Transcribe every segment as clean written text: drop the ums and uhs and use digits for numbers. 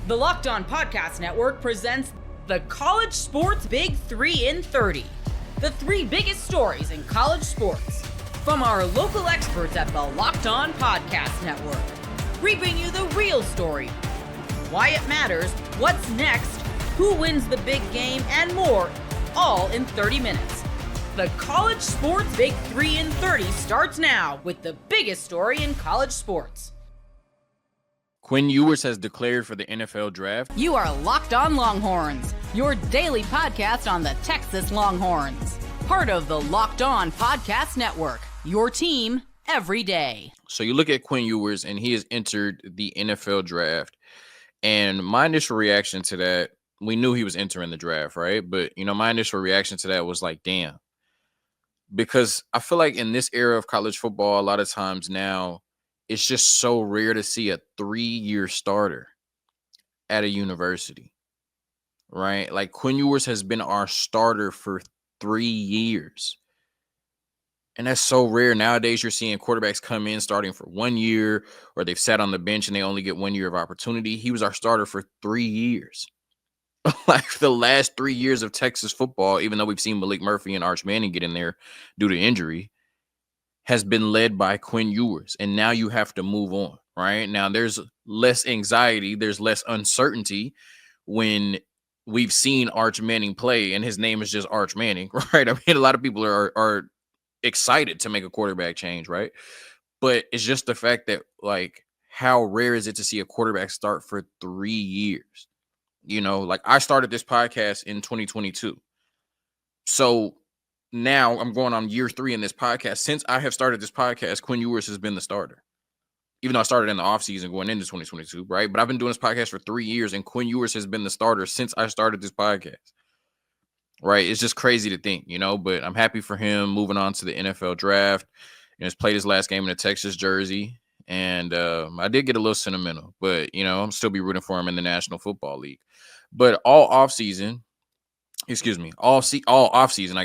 The Locked On Podcast Network presents the College Sports Big 3 in 30. The three biggest stories in college sports. From our local experts at the Locked On Podcast Network. Bringing you the real story. Why it matters, what's next, who wins the big game, and more, all in 30 minutes. The College Sports Big 3 in 30 starts now with the biggest story in college sports. Quinn Ewers has declared for the NFL Draft. You are Locked On Longhorns, your daily podcast on the Texas Longhorns. Part of the Locked On Podcast Network, your team every day. So you look at Quinn Ewers, and he has entered the NFL Draft. And my initial reaction to that, we knew he was entering the draft, right? But, my initial reaction to that was like, damn. Because I feel like in this era of college football, a lot of times now, it's just so rare to see a 3-year starter at a university, right? Like Quinn Ewers has been our starter for 3 years. And that's so rare. Nowadays, you're seeing quarterbacks come in starting for 1 year, or they've sat on the bench and they only get 1 year of opportunity. He was our starter for 3 years. Like the last 3 years of Texas football, even though we've seen Malik Murphy and Arch Manning get in there due to injury, has been led by Quinn Ewers. And now you have to move on, right? Now there's less anxiety, there's less uncertainty when we've seen Arch Manning play and his name is just Arch Manning, right? I mean, a lot of people are excited to make a quarterback change, right? But it's just the fact that, like, how rare is it to see a quarterback start for 3 years? Like I started this podcast in 2022. So now I'm going on year 3 in this podcast. Since I have started this podcast, Quinn Ewers has been the starter. Even though I started in the offseason going into 2022, right? But I've been doing this podcast for 3 years, and Quinn Ewers has been the starter since I started this podcast. Right? It's just crazy to think, but I'm happy for him moving on to the NFL Draft. He's played his last game in a Texas jersey, and I did get a little sentimental, but, I'm still be rooting for him in the National Football League. But all offseason, I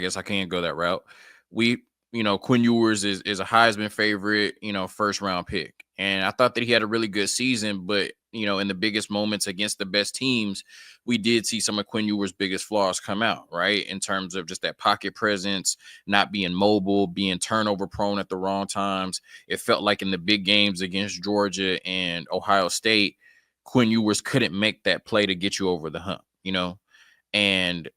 guess I can't go that route. Quinn Ewers is a Heisman favorite, first round pick. And I thought that he had a really good season, but, in the biggest moments against the best teams, we did see some of Quinn Ewers' biggest flaws come out, right? In terms of just that pocket presence, not being mobile, being turnover prone at the wrong times. It felt like in the big games against Georgia and Ohio State, Quinn Ewers couldn't make that play to get you over the hump, and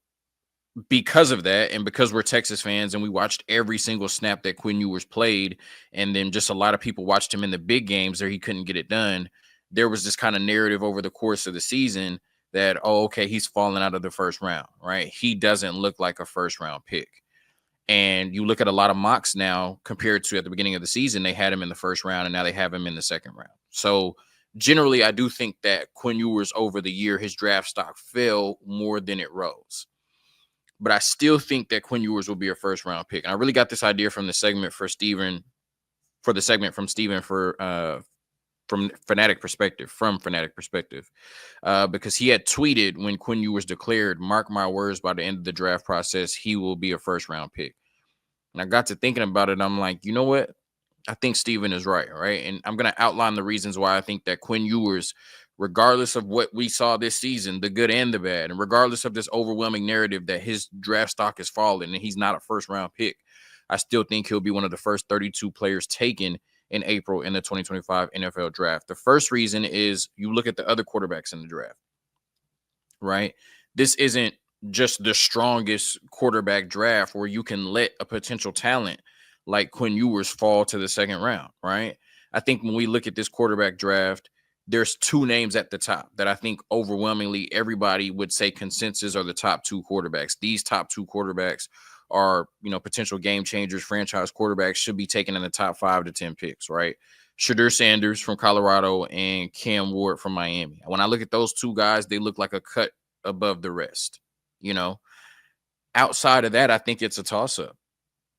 because of that, and because we're Texas fans and we watched every single snap that Quinn Ewers played, and then just a lot of people watched him in the big games there, he couldn't get it done. There was this kind of narrative over the course of the season that, he's falling out of the first round, right? He doesn't look like a first round pick. And you look at a lot of mocks now compared to at the beginning of the season, they had him in the first round and now they have him in the second round. So generally, I do think that Quinn Ewers over the year, his draft stock fell more than it rose. But I still think that Quinn Ewers will be a first round pick. And I really got this idea from the segment from Steven from Fanatic Perspective, because he had tweeted when Quinn Ewers declared, mark my words, by the end of the draft process, he will be a first round pick. And I got to thinking about it. And I'm like, you know what? I think Steven is right. And I'm going to outline the reasons why I think that Quinn Ewers, regardless of what we saw this season, the good and the bad, and regardless of this overwhelming narrative that his draft stock is falling and he's not a first round pick, I still think he'll be one of the first 32 players taken in April in the 2025 NFL Draft. The first reason is you look at the other quarterbacks in the draft, right? This isn't just the strongest quarterback draft where you can let a potential talent like Quinn Ewers fall to the second round, right? I think when we look at this quarterback draft, there's 2 names at the top that I think overwhelmingly everybody would say consensus are the top 2 quarterbacks. These top 2 quarterbacks are, potential game changers, franchise quarterbacks, should be taken in the top 5 to 10 picks, right? Shedeur Sanders from Colorado and Cam Ward from Miami. When I look at those 2 guys, they look like a cut above the rest, Outside of that, I think it's a toss-up,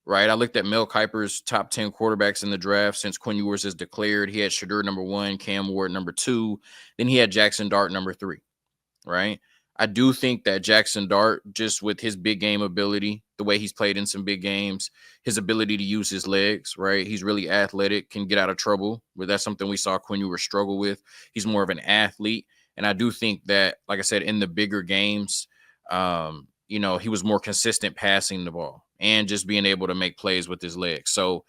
right? I looked at Mel Kiper's top 10 quarterbacks in the draft since Quinn Ewers is declared. He had Shedeur number 1, Cam Ward number 2. Then he had Jackson Dart number 3, right? I do think that Jackson Dart, just with his big game ability, the way he's played in some big games, his ability to use his legs, right? He's really athletic, can get out of trouble, but that's something we saw Quinn Ewers struggle with. He's more of an athlete. And I do think that, like I said, in the bigger games, he was more consistent passing the ball and just being able to make plays with his legs. So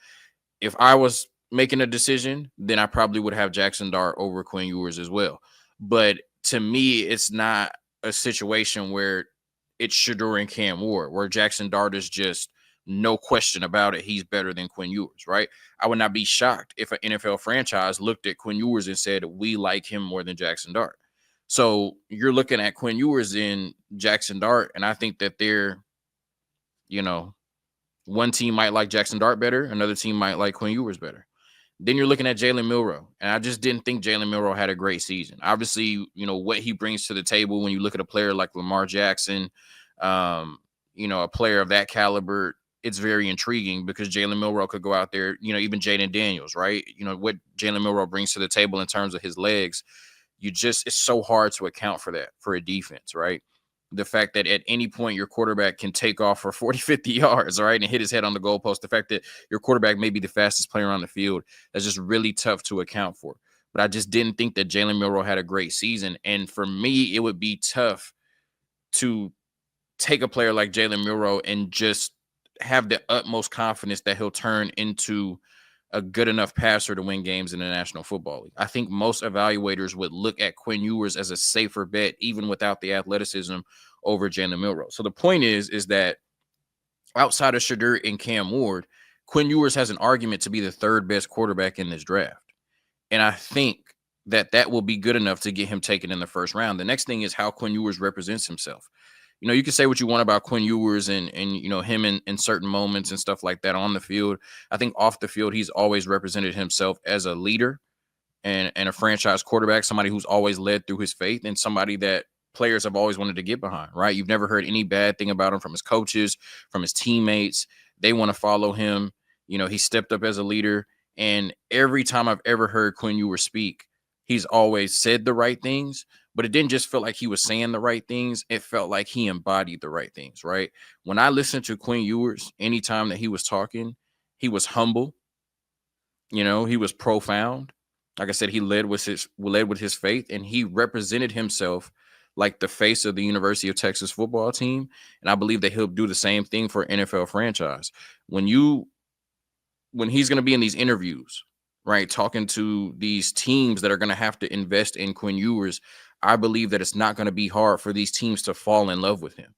if I was making a decision, then I probably would have Jackson Dart over Quinn Ewers as well. But to me, it's not a situation where it's Shedeur and Cam Ward, where Jackson Dart is just no question about it. He's better than Quinn Ewers, right? I would not be shocked if an NFL franchise looked at Quinn Ewers and said, we like him more than Jackson Dart. So you're looking at Quinn Ewers and Jackson Dart, and I think that they're, one team might like Jackson Dart better, another team might like Quinn Ewers better. Then you're looking at Jalen Milroe, and I just didn't think Jalen Milroe had a great season. Obviously, what he brings to the table when you look at a player like Lamar Jackson, a player of that caliber, it's very intriguing because Jalen Milroe could go out there, even Jaden Daniels, right? What Jalen Milroe brings to the table in terms of his legs, it's so hard to account for that for a defense, right? The fact that at any point your quarterback can take off for 40, 50 yards, right, and hit his head on the goalpost. The fact that your quarterback may be the fastest player on the field, that's just really tough to account for. But I just didn't think that Jalen Milroe had a great season. And for me, it would be tough to take a player like Jalen Milroe and just have the utmost confidence that he'll turn into a good enough passer to win games in the National Football League. I think most evaluators would look at Quinn Ewers as a safer bet, even without the athleticism, over Jalen Milroe. So the point is that outside of Shedeur and Cam Ward, Quinn Ewers has an argument to be the third best quarterback in this draft. And I think that will be good enough to get him taken in the first round. The next thing is how Quinn Ewers represents himself. You can say what you want about Quinn Ewers and him in certain moments and stuff like that on the field. I think off the field, he's always represented himself as a leader and a franchise quarterback, somebody who's always led through his faith and somebody that players have always wanted to get behind, right? You've never heard any bad thing about him from his coaches, from his teammates. They want to follow him. He stepped up as a leader. And every time I've ever heard Quinn Ewers speak, he's always said the right things. But it didn't just feel like he was saying the right things. It felt like he embodied the right things, right? When I listened to Quinn Ewers, anytime that he was talking, he was humble. He was profound. Like I said, he led with his faith, and he represented himself like the face of the University of Texas football team. And I believe that he'll do the same thing for an NFL franchise. When he's going to be in these interviews, right, talking to these teams that are going to have to invest in Quinn Ewers, I believe that it's not going to be hard for these teams to fall in love with him,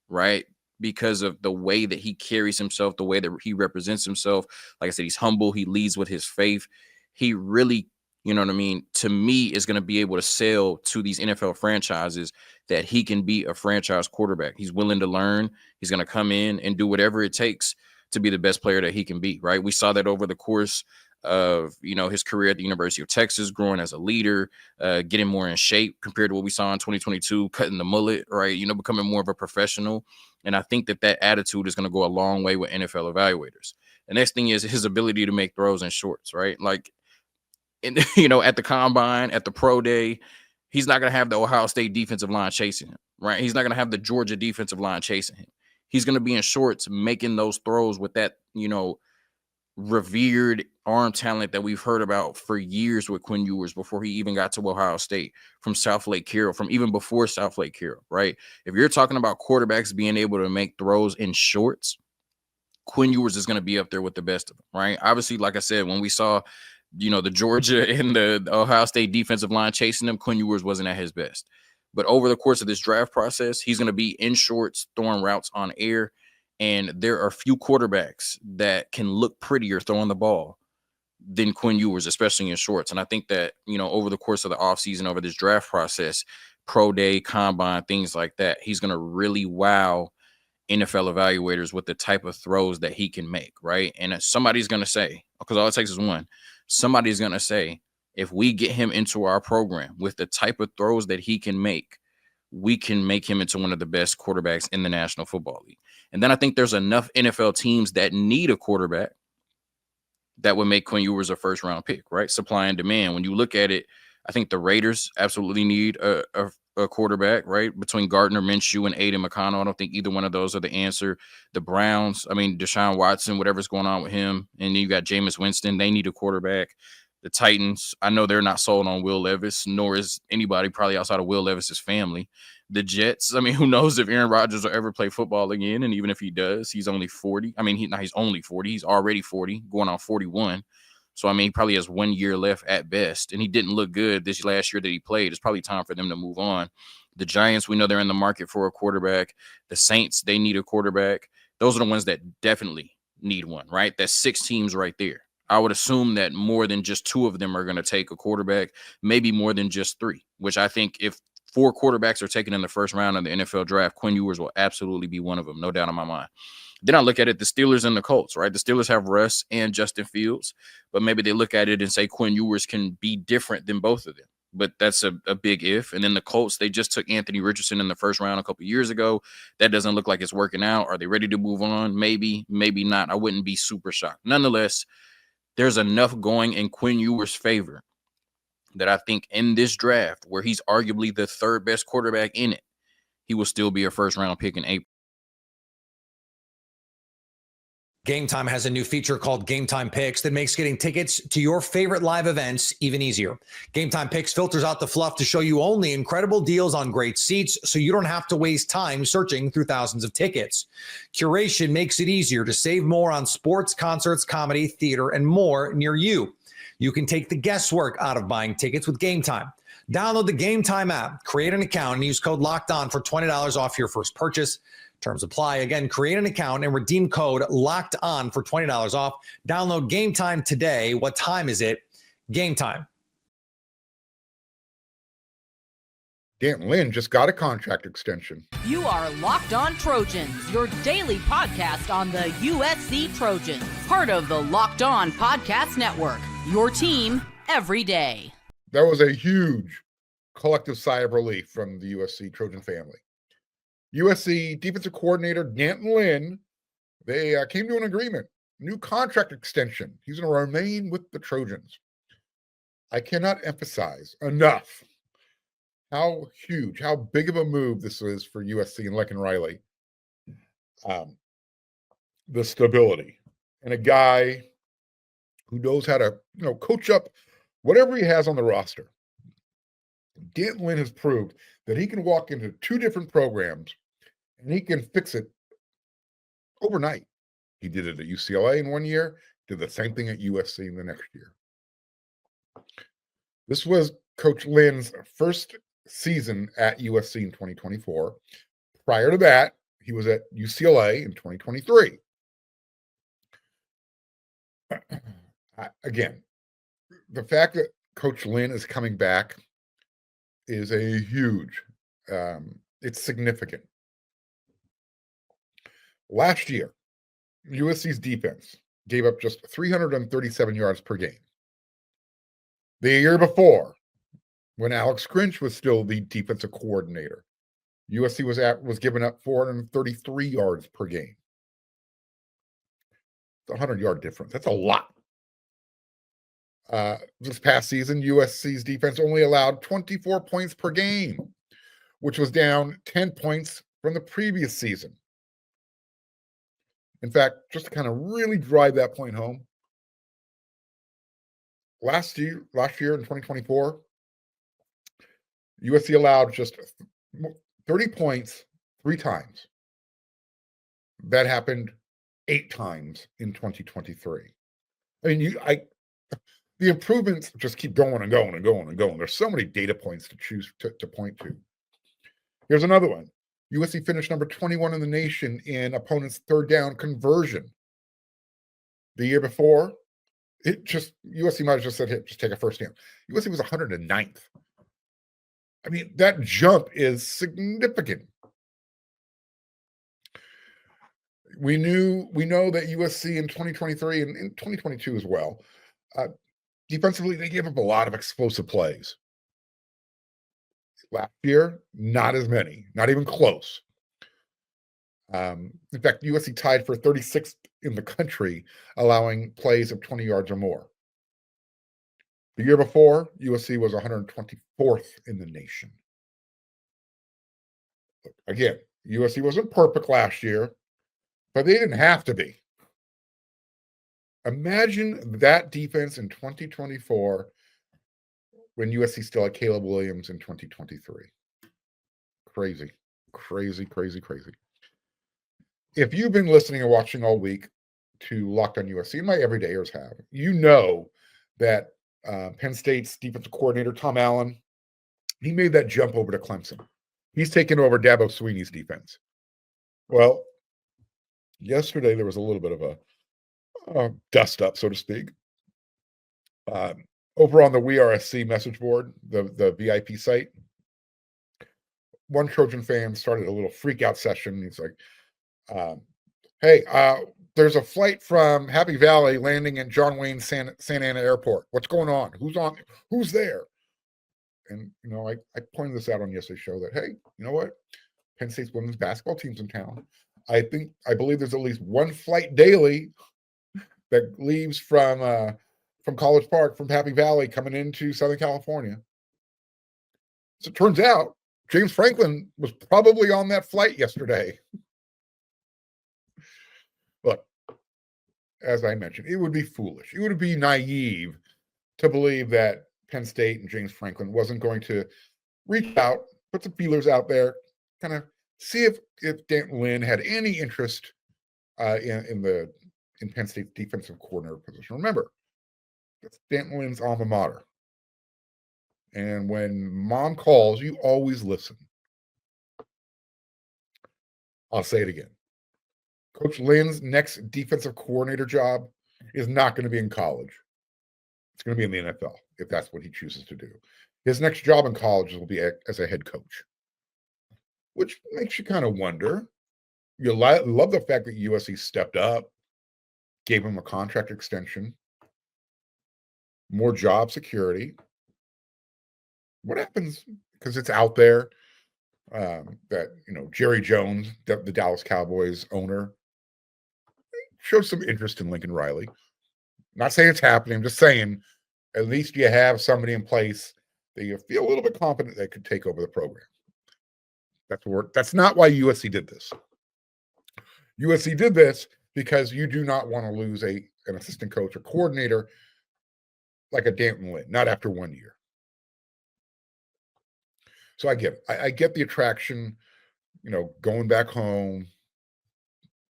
right? Because of the way that he carries himself, the way that he represents himself. Like I said, he's humble. He leads with his faith. He really, to me, is going to be able to sell to these NFL franchises that he can be a franchise quarterback. He's willing to learn. He's going to come in and do whatever it takes to be the best player that he can be, right? We saw that over the course of his career at the University of Texas, growing as a leader, getting more in shape compared to what we saw in 2022, cutting the mullet, right? Becoming more of a professional. And I think that attitude is going to go a long way with NFL evaluators. The next thing is his ability to make throws in shorts, right? Like, at the combine, at the pro day, he's not going to have the Ohio State defensive line chasing him, right? He's not going to have the Georgia defensive line chasing him. He's going to be in shorts making those throws with that, revered arm talent that we've heard about for years with Quinn Ewers before he even got to Ohio State, from South Lake Carroll, from even before South Lake Carroll, right? If you're talking about quarterbacks being able to make throws in shorts, Quinn Ewers is going to be up there with the best of them, right? Obviously, like I said, when we saw, the Georgia and the Ohio State defensive line chasing him, Quinn Ewers wasn't at his best. But over the course of this draft process, he's going to be in shorts, throwing routes on air. And there are few quarterbacks that can look prettier throwing the ball than Quinn Ewers, especially in shorts. And I think that, over the course of the offseason, over this draft process, pro day, combine, things like that, he's going to really wow NFL evaluators with the type of throws that he can make, right? And somebody's going to say, because all it takes is one, somebody's going to say, if we get him into our program with the type of throws that he can make, we can make him into one of the best quarterbacks in the National Football League. And then I think there's enough NFL teams that need a quarterback that would make Quinn Ewers a first-round pick, right? Supply and demand. When you look at it, I think the Raiders absolutely need a quarterback, right? Between Gardner Minshew and Aiden McConnell, I don't think either one of those are the answer. The Browns, Deshaun Watson, whatever's going on with him, and then you got Jameis Winston, they need a quarterback. The Titans, I know they're not sold on Will Levis, nor is anybody probably outside of Will Levis's family. The Jets, I mean, who knows if Aaron Rodgers will ever play football again? And even if he does, he's only 40. I mean, he's only 40. He's already 40, going on 41. So, I mean, he probably has 1 year left at best. And he didn't look good this last year that he played. It's probably time for them to move on. The Giants, we know they're in the market for a quarterback. The Saints, they need a quarterback. Those are the ones that definitely need one, right? That's 6 teams right there. I would assume that more than just 2 of them are going to take a quarterback, maybe more than just 3, which I think if 4 quarterbacks are taken in the first round of the NFL draft, Quinn Ewers will absolutely be one of them, no doubt in my mind. Then I look at it, the Steelers and the Colts, right? The Steelers have Russ and Justin Fields, but maybe they look at it and say Quinn Ewers can be different than both of them. But that's a big if. And then the Colts, they just took Anthony Richardson in the first round a couple years ago. That doesn't look like it's working out. Are they ready to move on? Maybe, maybe not. I wouldn't be super shocked. Nonetheless, there's enough going in Quinn Ewers' favor that I think in this draft, where he's arguably the 3rd best quarterback in it, he will still be a first-round pick in April. Gametime has a new feature called Gametime Picks that makes getting tickets to your favorite live events even easier. Gametime Picks filters out the fluff to show you only incredible deals on great seats, so you don't have to waste time searching through thousands of tickets. Curation makes it easier to save more on sports, concerts, comedy, theater, and more near you. You can take the guesswork out of buying tickets with Gametime. Download the Gametime app, create an account, and use code LOCKEDON for $20 off your first purchase. Terms apply. Again, create an account and redeem code LOCKEDON for $20 off. Download Gametime today. What time is it? Gametime. Dan Lynn just got a contract extension. You are Locked On Trojans, your daily podcast on the USC Trojans. Part of the Locked On Podcast Network, your team every day. That was a huge collective sigh of relief from the USC Trojan family. USC defensive coordinator Danton Lynn, they came to an agreement. New contract extension. He's going to remain with the Trojans. I cannot emphasize enough how huge, how big of a move this is for USC and Lincoln Riley. The stability. And a guy who knows how to, coach up whatever he has on the roster. Danton Lynn has proved that he can walk into 2 different programs and he can fix it overnight. He did it at UCLA in 1 year, did the same thing at USC in the next year. This was Coach Lynn's first season at USC in 2024. Prior to that, he was at UCLA in 2023. Again, the fact that Coach Lynn is coming back is a huge, it's significant. Last year, USC's defense gave up just 337 yards per game. The year before, when Alex Grinch was still the defensive coordinator, USC was giving up 433 yards per game. It's a 100-yard difference. That's a lot. This past season, USC's defense only allowed 24 points per game, which was down 10 points from the previous season. In fact, just to kind of really drive that point home, last year in 2024, USC allowed just 30 points 3 times. That happened 8 times in 2023. I mean, the improvements just keep going and going and going and going. There's so many data points to choose to point to. Here's another one. USC finished number 21 in the nation in opponents' 3rd down conversion. The year before, USC might have just said, hey, just take a first down. USC was 109th. I mean, that jump is significant. We know that USC in 2023 and in 2022 as well, defensively, they gave up a lot of explosive plays. Last year, not as many, not even close. In fact, USC tied for 36th in the country, allowing plays of 20 yards or more. The year before, USC was 124th in the nation. Again, USC wasn't perfect last year, but they didn't have to be. Imagine that defense in 2024 when USC still had Caleb Williams in 2023. Crazy, crazy, crazy, crazy. If you've been listening and watching all week to Locked on USC, and my everydayers have, you know that Penn State's defensive coordinator, Tom Allen, he made that jump over to Clemson. He's taken over Dabo Swinney's defense. Well, yesterday there was a little bit of a dust up, so to speak. Over on the WeRSC message board, the VIP site, one Trojan fan started a little freak out session. He's like, hey, there's a flight from Happy Valley landing at John Wayne Santa Ana Airport. What's going on? Who's there? And, I pointed this out on yesterday's show that, hey, you know what? Penn State's women's basketball team's in town. I believe there's at least one flight daily that leaves from College Park, from Happy Valley, coming into Southern California. So it turns out James Franklin was probably on that flight yesterday. Look, as I mentioned, it would be foolish. It would be naive to believe that Penn State and James Franklin wasn't going to reach out, put some feelers out there, kind of see if Danton Lynn had any interest in Penn State's defensive coordinator position. Remember, that's Danton Lynn's alma mater. And when mom calls, you always listen. I'll say it again. Coach Lynn's next defensive coordinator job is not going to be in college. It's going to be in the NFL, if that's what he chooses to do. His next job in college will be as a head coach, which makes you kind of wonder. You love the fact that USC stepped up, gave him a contract extension, more job security. What happens, because it's out there, that, Jerry Jones, the Dallas Cowboys owner, showed some interest in Lincoln Riley. Not saying it's happening. I'm just saying at least you have somebody in place that you feel a little bit confident that could take over the program. That's not why USC did this. USC did this because you do not want to lose an assistant coach or coordinator like a Danton Lynn, not after 1 year. So I get it. I get the attraction, going back home,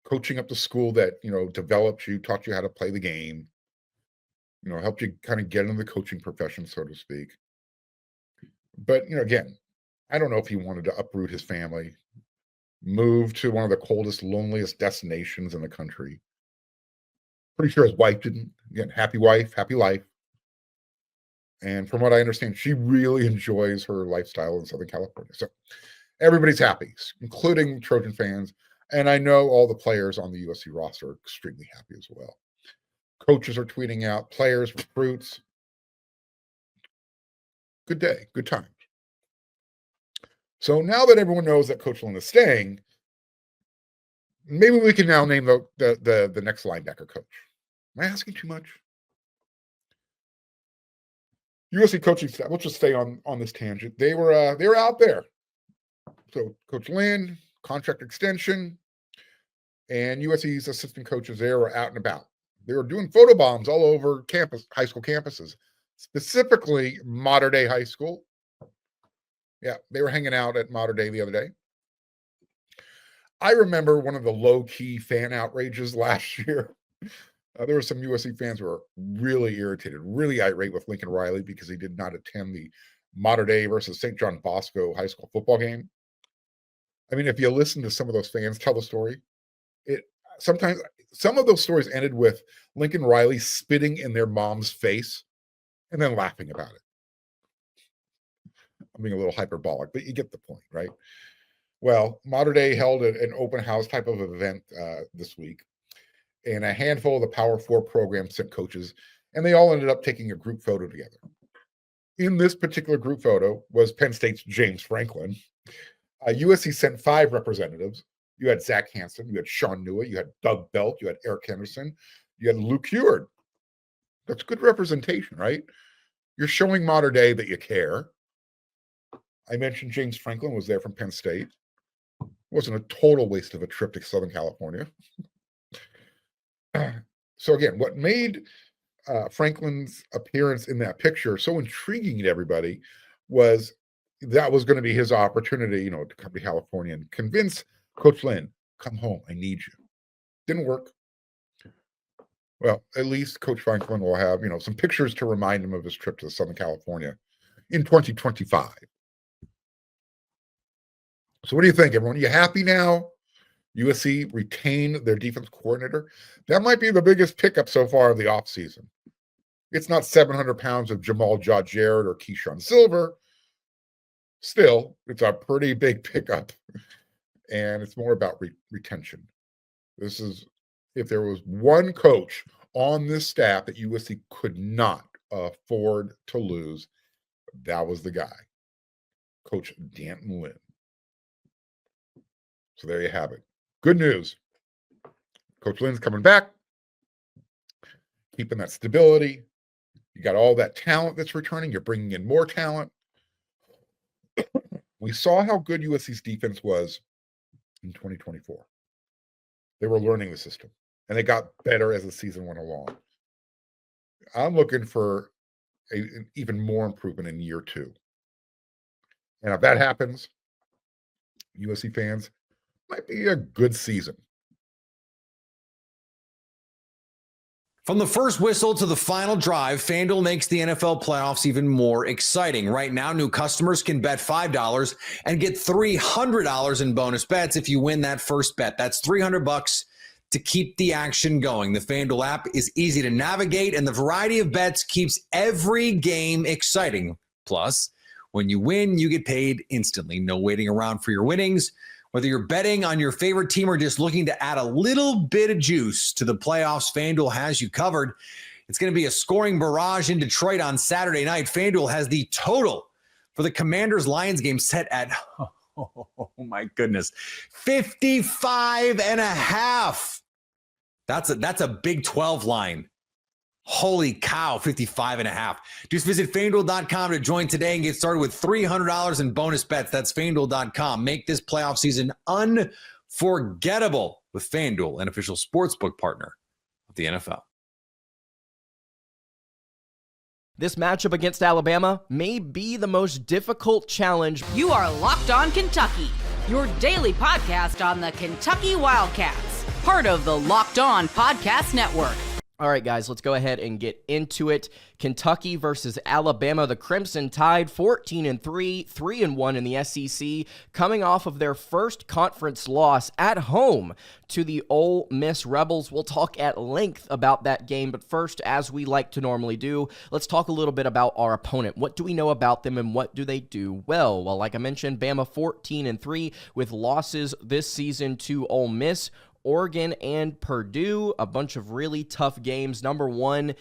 coaching up the school that, developed you, taught you how to play the game, helped you kind of get into the coaching profession, so to speak. But, again, I don't know if he wanted to uproot his family, move to one of the coldest, loneliest destinations in the country. Pretty sure his wife didn't. Again, happy wife, happy life. And from what I understand, she really enjoys her lifestyle in Southern California. So everybody's happy, including Trojan fans. And I know all the players on the USC roster are extremely happy as well. Coaches are tweeting out, players, recruits. Good day, good times. So now that everyone knows that Coach Lynn is staying, maybe we can now name the next linebacker coach. Am I asking too much? USC coaching staff, let's just stay on this tangent. They were out there. So Coach Lynn, contract extension, and USC's assistant coaches there were out and about. They were doing photo bombs all over high school campuses, specifically Mater Dei High School. Yeah, they were hanging out at Mater Dei the other day. I remember one of the low-key fan outrages last year. There were some USC fans who were really irritated, really irate with Lincoln Riley because he did not attend the Mater Dei versus St. John Bosco high school football game. I mean, if you listen to some of those fans tell the story, sometimes some of those stories ended with Lincoln Riley spitting in their mom's face and then laughing about it. I'm being a little hyperbolic, but you get the point, right? Well, Mater Dei held an open house type of event this week, and a handful of the Power 4 programs sent coaches, and they all ended up taking a group photo together. In this particular group photo was Penn State's James Franklin. USC sent 5 representatives. You had Zach Hansen, you had Sean Newell, you had Doug Belt, you had Eric Henderson, you had Luke Heward. That's good representation, right? You're showing Mater Dei that you care. I mentioned James Franklin was there from Penn State. It wasn't a total waste of a trip to Southern California. So again, what made Franklin's appearance in that picture so intriguing to everybody was that was going to be his opportunity, to come to California and convince Coach Lynn, come home, I need you. Didn't work. Well, at least Coach Franklin will have, some pictures to remind him of his trip to Southern California in 2025. So what do you think, everyone? Are you happy now? USC retained their defense coordinator. That might be the biggest pickup so far of the offseason. It's not 700 pounds of Jamal Jarrett or Keyshawn Silver. Still, it's a pretty big pickup. And it's more about retention. This is, if there was one coach on this staff that USC could not afford to lose, that was the guy, Coach D'Anton Lynn. So there you have it. Good news. Coach Lynn's coming back, keeping that stability. You got all that talent that's returning. You're bringing in more talent. We saw how good USC's defense was in 2024. They were learning the system, and they got better as the season went along. I'm looking for an even more improvement in year 2. And if that happens, USC fans, might be a good season. From the first whistle to the final drive, FanDuel makes the NFL playoffs even more exciting. Right now, new customers can bet $5 and get $300 in bonus bets if you win that first bet. That's $300 to keep the action going. The FanDuel app is easy to navigate, and the variety of bets keeps every game exciting. Plus, when you win, you get paid instantly. No waiting around for your winnings. Whether you're betting on your favorite team or just looking to add a little bit of juice to the playoffs, FanDuel has you covered. It's going to be a scoring barrage in Detroit on Saturday night. FanDuel has the total for the Commanders-Lions game set at, oh my goodness, 55.5. That's a Big 12 line. Holy cow, 55.5. Just visit FanDuel.com to join today and get started with $300 in bonus bets. That's FanDuel.com. Make this playoff season unforgettable with FanDuel, an official sportsbook partner of the NFL. This matchup against Alabama may be the most difficult challenge. You are Locked On Kentucky, your daily podcast on the Kentucky Wildcats, part of the Locked On Podcast Network. All right, guys, let's go ahead and get into it. Kentucky versus Alabama. The Crimson Tide, 14-3, 3-1 in the SEC, coming off of their first conference loss at home to the Ole Miss Rebels. We'll talk at length about that game, but first, as we like to normally do, let's talk a little bit about our opponent. What do we know about them, and what do they do well? Well, like I mentioned, Bama 14-3 with losses this season to Ole Miss, Oregon, and Purdue. A bunch of really tough games. Number 1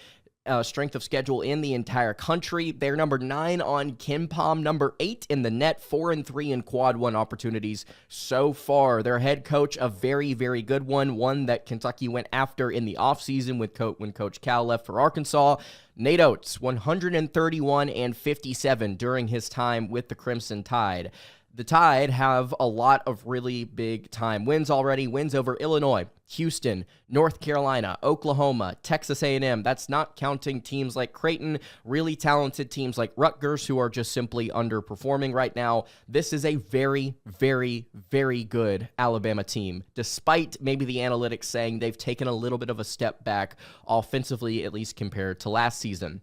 strength of schedule in the entire country. They're number 9 on KenPom, number 8 in the net, 4-3 in quad 1 opportunities so far. Their head coach, a very, very good one that Kentucky went after in the offseason when Coach Cal left for Arkansas. Nate Oates, 131-57 during his time with the Crimson Tide. The Tide have a lot of really big-time wins already. Wins over Illinois, Houston, North Carolina, Oklahoma, Texas A&M. That's not counting teams like Creighton, really talented teams like Rutgers, who are just simply underperforming right now. This is a very, very, very good Alabama team, despite maybe the analytics saying they've taken a little bit of a step back offensively, at least compared to last season.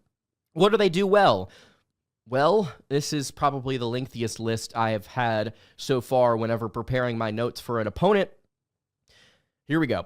What do they do well? Well, this is probably the lengthiest list I have had so far whenever preparing my notes for an opponent. Here we go.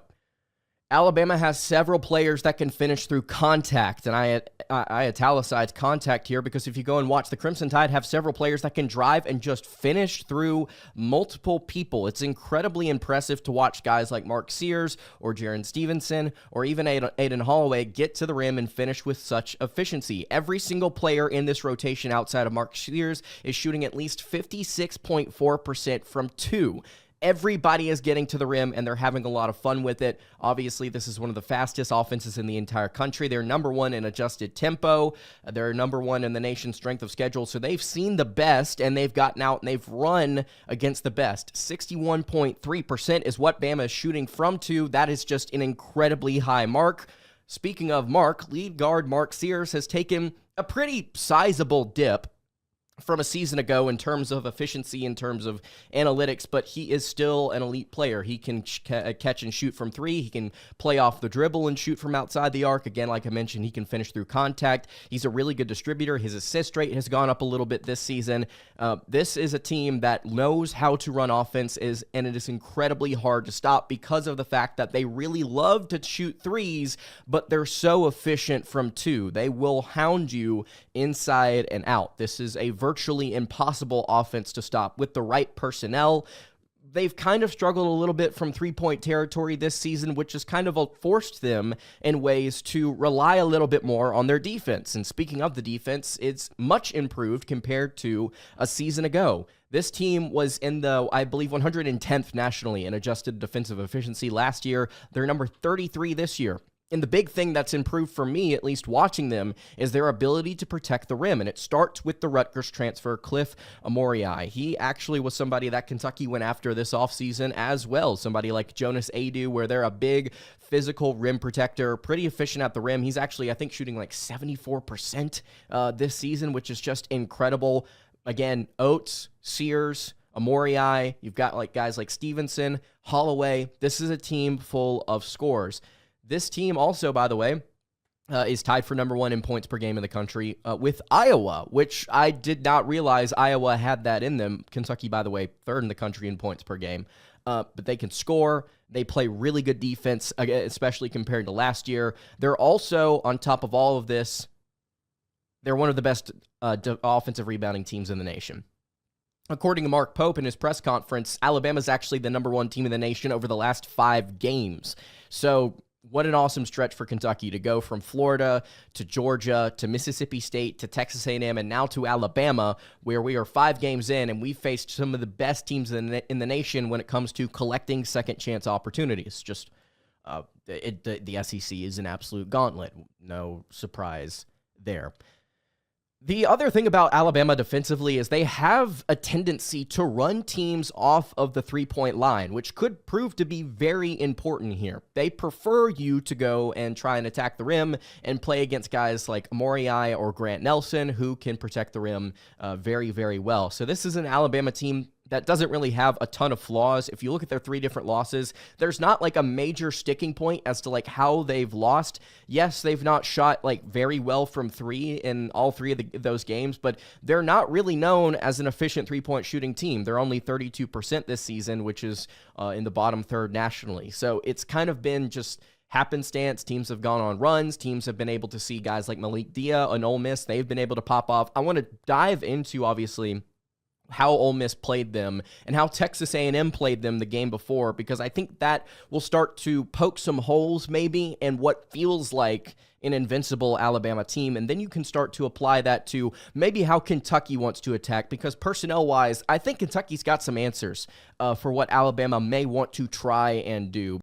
Alabama has several players that can finish through contact, and I italicized contact here because if you go and watch, the Crimson Tide have several players that can drive and just finish through multiple people. It's incredibly impressive to watch guys like Mark Sears or Jaron Stevenson or even Aiden Holloway get to the rim and finish with such efficiency. Every single player in this rotation outside of Mark Sears is shooting at least 56.4% from 2. Everybody is getting to the rim, and they're having a lot of fun with it. Obviously, this is one of the fastest offenses in the entire country. They're number 1 in adjusted tempo. They're number 1 in the nation's strength of schedule. So they've seen the best, and they've gotten out, and they've run against the best. 61.3% is what Bama is shooting from 2. That is just an incredibly high mark. Speaking of Mark, lead guard Mark Sears has taken a pretty sizable dip from a season ago in terms of efficiency, in terms of analytics, but he is still an elite player. He can catch and shoot from three. He can play off the dribble and shoot from outside the arc. Again, like I mentioned, he can finish through contact. He's a really good distributor. His assist rate has gone up a little bit this season. This is a team that knows how to run offense, and it is incredibly hard to stop because of the fact that they really love to shoot threes, but they're so efficient from two. They will hound you inside and out. This is a virtually impossible offense to stop with the right personnel. They've kind of struggled a little bit from three-point territory this season, which has kind of forced them in ways to rely a little bit more on their defense. And speaking of the defense, it's much improved compared to a season ago. This team was in the, I believe, 110th nationally in adjusted defensive efficiency last year. They're number 33 this year. And the big thing that's improved for me, at least watching them, is their ability to protect the rim. And it starts with the Rutgers transfer, Cliff Amorii. He actually was somebody that Kentucky went after this offseason as well. Somebody like Jonas Adu, where they're a big physical rim protector, pretty efficient at the rim. He's actually, I think, shooting like 74% this season, which is just incredible. Again, Oates, Sears, Amorii, you've got like guys like Stevenson, Holloway. This is a team full of scores. This team also, by the way, is tied for number one in points per game in the country with Iowa, which I did not realize Iowa had that in them. Kentucky, by the way, third in the country in points per game. But they can score. They play really good defense, especially compared to last year. They're also, on top of all of this, they're one of the best offensive rebounding teams in the nation. According to Mark Pope in his press conference, Alabama's actually the number one team in the nation over the last 5 games. So what an awesome stretch for Kentucky to go from Florida to Georgia to Mississippi State to Texas A&M and now to Alabama, where we are 5 games in and we've faced some of the best teams in the nation when it comes to collecting second chance opportunities. Just the SEC is an absolute gauntlet. No surprise there. The other thing about Alabama defensively is they have a tendency to run teams off of the three-point line, which could prove to be very important here. They prefer you to go and try and attack the rim and play against guys like Amorii or Grant Nelson, who can protect the rim very, very well. So this is an Alabama team that doesn't really have a ton of flaws. If you look at their 3 different losses, there's not like a major sticking point as to like how they've lost. Yes, they've not shot like very well from 3 in all 3 of those games, but they're not really known as an efficient three-point shooting team. They're only 32% this season, which is in the bottom third nationally. So it's kind of been just happenstance. Teams have gone on runs. Teams have been able to see guys like Malik Dia and Ole Miss. They've been able to pop off. I want to dive into, obviously, how Ole Miss played them and how Texas A&M played them the game before, because I think that will start to poke some holes maybe in what feels like an invincible Alabama team, and then you can start to apply that to maybe how Kentucky wants to attack, because personnel-wise, I think Kentucky's got some answers for what Alabama may want to try and do.